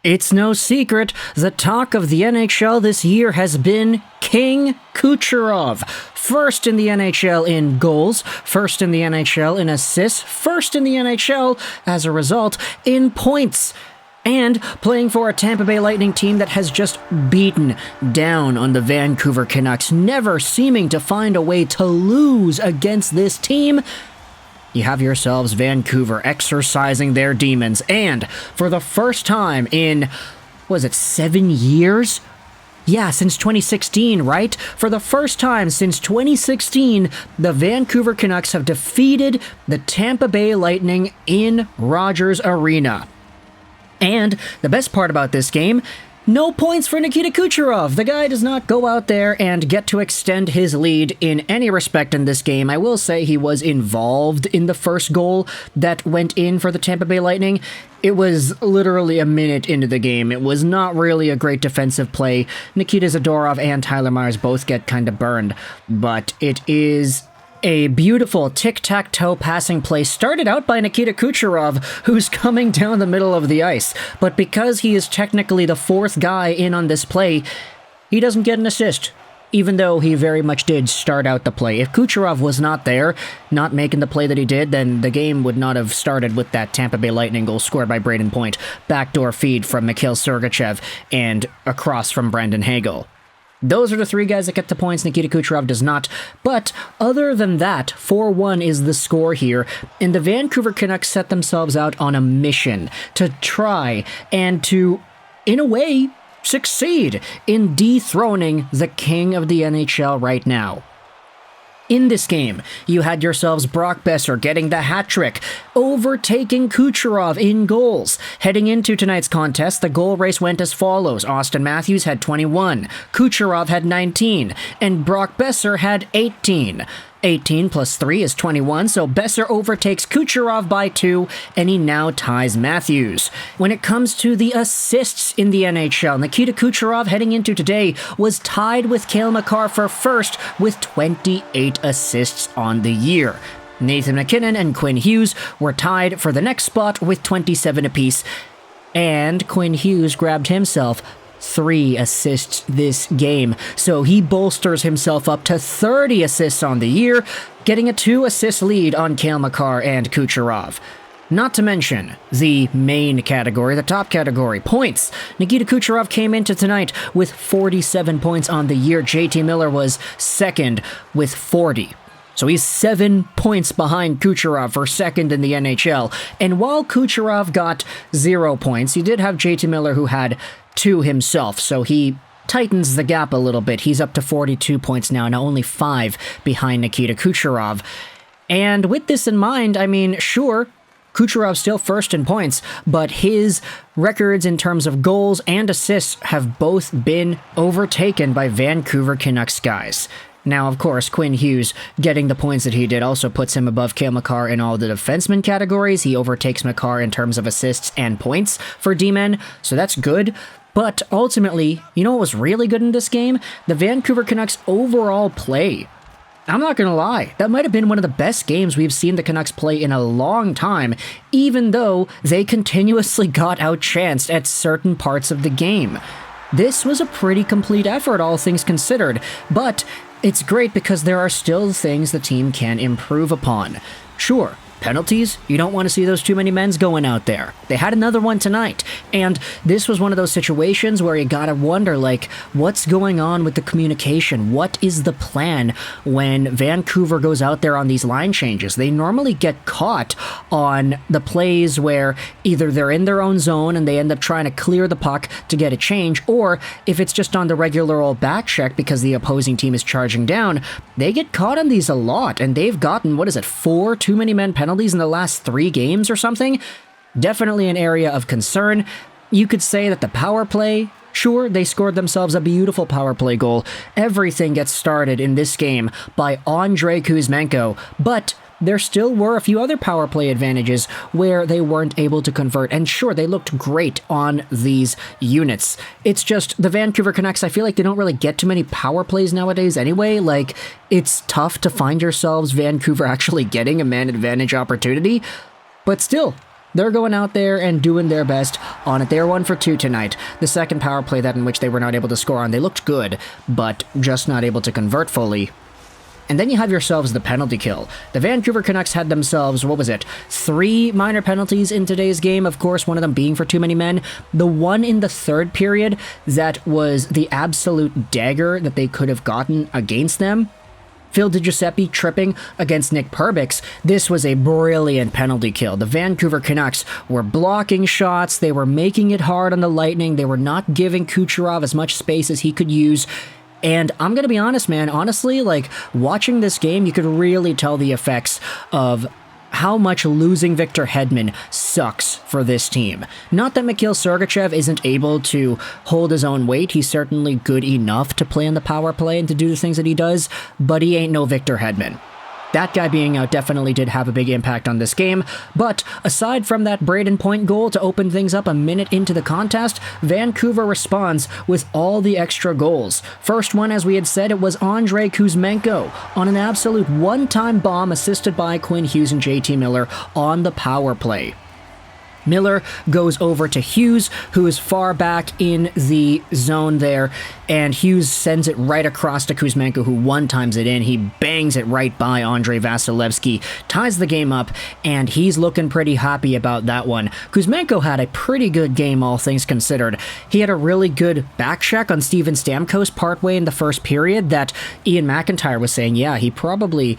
It's no secret, the talk of the NHL this year has been King Kucherov. First in the NHL in goals, first in the NHL in assists, first in the NHL, as a result, in points. And playing for a Tampa Bay Lightning team that has just beaten down on the Vancouver Canucks, never seeming to find a way to lose against this team. You have yourselves Vancouver exercising their demons, and for the first time in, 7 years? Yeah, since 2016, right? For the first time since 2016, the Vancouver Canucks have defeated the Tampa Bay Lightning in Rogers Arena. And the best part about this game, no points for Nikita Kucherov. The guy does not go out there and get to extend his lead in any respect in this game. I will say he was involved in the first goal that went in for the Tampa Bay Lightning. It was literally a minute into the game. It was not really a great defensive play. Nikita Zadorov and Tyler Myers both get kind of burned, but it is a beautiful tic-tac-toe passing play started out by Nikita Kucherov, who's coming down the middle of the ice. But because he is technically the fourth guy in on this play, he doesn't get an assist, even though he very much did start out the play. If Kucherov was not there, not making the play that he did, then the game would not have started with that Tampa Bay Lightning goal scored by Brayden Point, backdoor feed from Mikhail Sergachev, and across from Brandon Hagel. Those are the three guys that get the points. Nikita Kucherov does not. But other than that, 4-1 is the score here, and the Vancouver Canucks set themselves out on a mission to try and to, in a way, succeed in dethroning the king of the NHL right now. In this game, you had yourselves Brock Boeser getting the hat trick, overtaking Kucherov in goals. Heading into tonight's contest, the goal race went as follows. Austin Matthews had 21, Kucherov had 19, and Brock Boeser had 18. 18 plus 3 is 21, so Boeser overtakes Kucherov by 2, and he now ties Matthews. When it comes to the assists in the NHL, Nikita Kucherov heading into today was tied with Cale Makar for first with 28 assists on the year. Nathan MacKinnon and Quinn Hughes were tied for the next spot with 27 apiece, and Quinn Hughes grabbed himself 3 assists this game, so he bolsters himself up to 30 assists on the year, getting a 2-assist lead on Cale Makar and Kucherov. Not to mention the main category, the top category, points. Nikita Kucherov came into tonight with 47 points on the year. JT Miller was second with 40. So he's 7 points behind Kucherov for second in the NHL. And while Kucherov got 0 points, you did have JT Miller who had 2 himself, so he tightens the gap a little bit. He's up to 42 points now only 5 behind Nikita Kucherov. And with this in mind, I mean, sure, Kucherov's still first in points, but his records in terms of goals and assists have both been overtaken by Vancouver Canucks guys. Now, of course, Quinn Hughes getting the points that he did also puts him above Cale Makar in all the defenseman categories. He overtakes Makar in terms of assists and points for D-men, so that's good. But ultimately, you know what was really good in this game? The Vancouver Canucks' overall play. I'm not going to lie, that might have been one of the best games we've seen the Canucks play in a long time, even though they continuously got outchanced at certain parts of the game. This was a pretty complete effort, all things considered, but it's great because there are still things the team can improve upon. Sure, penalties, you don't want to see those too many men's going out there. They had another one tonight, and this was one of those situations where you gotta wonder, like, what's going on with the communication? What is the plan when Vancouver goes out there on these line changes? They normally get caught on the plays where either they're in their own zone and they end up trying to clear the puck to get a change, or if it's just on the regular old back check because the opposing team is charging down, they get caught on these a lot, and they've gotten, 4 too many men penalties in the last 3 games or something. Definitely an area of concern. You could say that the power play, sure, they scored themselves a beautiful power play goal. Everything gets started in this game by Andrei Kuzmenko, but there still were a few other power play advantages where they weren't able to convert, and sure, they looked great on these units. It's just the Vancouver Canucks, I feel like they don't really get too many power plays nowadays anyway. Like, it's tough to find yourselves Vancouver actually getting a man advantage opportunity, but still, They're going out there and doing their best on it. They're 1 for 2 tonight. The second power play that in which they were not able to score on, they looked good, but just not able to convert fully. And then you have yourselves the penalty kill. The Vancouver Canucks had themselves, 3 minor penalties in today's game, of course, one of them being for too many men. The one in the third period that was the absolute dagger that they could have gotten against them. Phil DiGiuseppe tripping against Nick Perbix. This was a brilliant penalty kill. The Vancouver Canucks were blocking shots. They were making it hard on the Lightning. They were not giving Kucherov as much space as he could use. And I'm going to be honest, man, honestly, like, watching this game, you could really tell the effects of how much losing Victor Hedman sucks for this team. Not that Mikhail Sergachev isn't able to hold his own weight. He's certainly good enough to play on the power play and to do the things that he does, but he ain't no Victor Hedman. That guy being out definitely did have a big impact on this game, but aside from that Brayden Point goal to open things up a minute into the contest, Vancouver responds with all the extra goals. First one, as we had said, it was Andrei Kuzmenko on an absolute one-time bomb assisted by Quinn Hughes and JT Miller on the power play. Miller goes over to Hughes, who is far back in the zone there, and Hughes sends it right across to Kuzmenko, who one-times it in. He bangs it right by Andrei Vasilevskiy, ties the game up, and he's looking pretty happy about that one. Kuzmenko had a pretty good game, all things considered. He had a really good back check on Steven Stamkos partway in the first period that Ian McIntyre was saying, yeah, he probably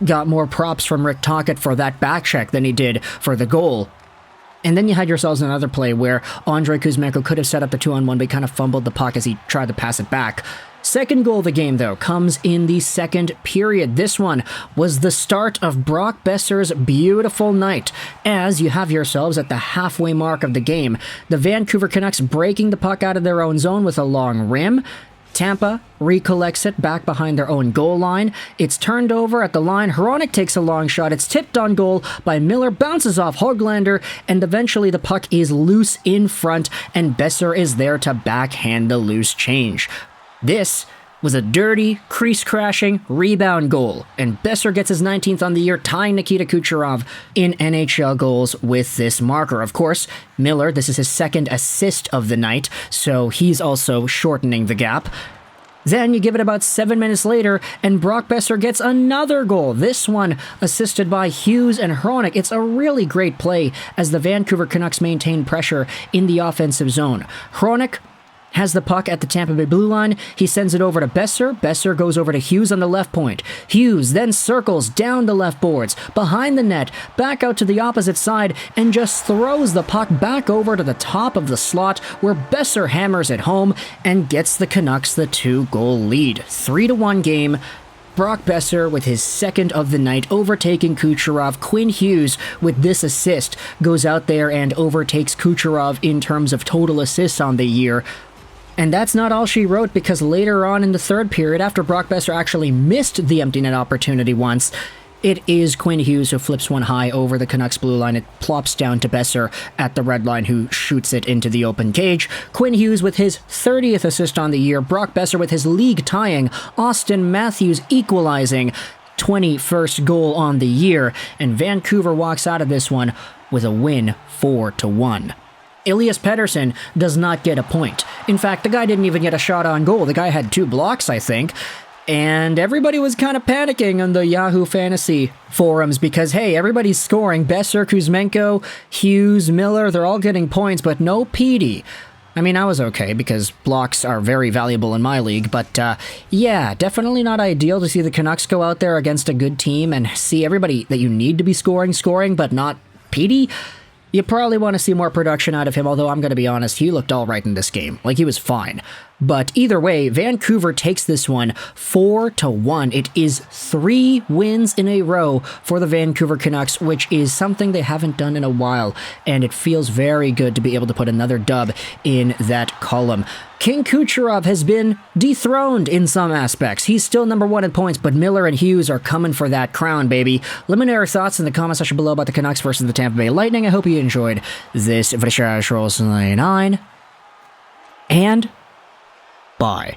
got more props from Rick Tocchet for that back check than he did for the goal. And then you had yourselves another play where Andrei Kuzmenko could have set up the 2-on-1, but he kind of fumbled the puck as he tried to pass it back. Second goal of the game, though, comes in the second period. This one was the start of Brock Boeser's beautiful night, as you have yourselves at the halfway mark of the game. The Vancouver Canucks breaking the puck out of their own zone with a long rim. Tampa recollects it back behind their own goal line. It's turned over at the line. Hronek takes a long shot. It's tipped on goal by Miller, bounces off Höglander, and eventually the puck is loose in front, and Boeser is there to backhand the loose change. This was a dirty, crease-crashing rebound goal, and Boeser gets his 19th on the year, tying Nikita Kucherov in NHL goals with this marker. Of course, Miller, this is his second assist of the night, so he's also shortening the gap. Then you give it about 7 minutes later, and Brock Boeser gets another goal, this one assisted by Hughes and Hronek. It's a really great play as the Vancouver Canucks maintain pressure in the offensive zone. Hronek has the puck at the Tampa Bay blue line. He sends it over to Boeser. Boeser goes over to Hughes on the left point. Hughes then circles down the left boards, behind the net, back out to the opposite side, and just throws the puck back over to the top of the slot where Boeser hammers it home and gets the Canucks the 2-goal lead. 3-1 game. Brock Boeser with his second of the night, overtaking Kucherov. Quinn Hughes with this assist goes out there and overtakes Kucherov in terms of total assists on the year. And that's not all she wrote, because later on in the third period, after Brock Boeser actually missed the empty net opportunity once, it is Quinn Hughes who flips one high over the Canucks blue line. It plops down to Boeser at the red line, who shoots it into the open cage. Quinn Hughes with his 30th assist on the year. Brock Boeser with his league-tying. Austin Matthews equalizing. 21st goal on the year. And Vancouver walks out of this one with a win 4-1. Elias Pettersson does not get a point. In fact, the guy didn't even get a shot on goal. The guy had 2 blocks, I think. And everybody was kind of panicking on the Yahoo Fantasy forums because, hey, everybody's scoring. Boeser, Kuzmenko, Hughes, Miller, they're all getting points, but no Petey. I mean, I was okay because blocks are very valuable in my league, but yeah, definitely not ideal to see the Canucks go out there against a good team and see everybody that you need to be scoring, but not Petey. You probably want to see more production out of him, although I'm going to be honest, he looked all right in this game. Like, he was fine. But either way, Vancouver takes this one 4-1. It is 3 wins in a row for the Vancouver Canucks, which is something they haven't done in a while, and it feels very good to be able to put another dub in that column. King Kucherov has been dethroned in some aspects. He's still number 1 in points, but Miller and Hughes are coming for that crown, baby. Let me know your thoughts in the comment section below about the Canucks versus the Tampa Bay Lightning. I hope you enjoyed this Vancouver 9, and bye.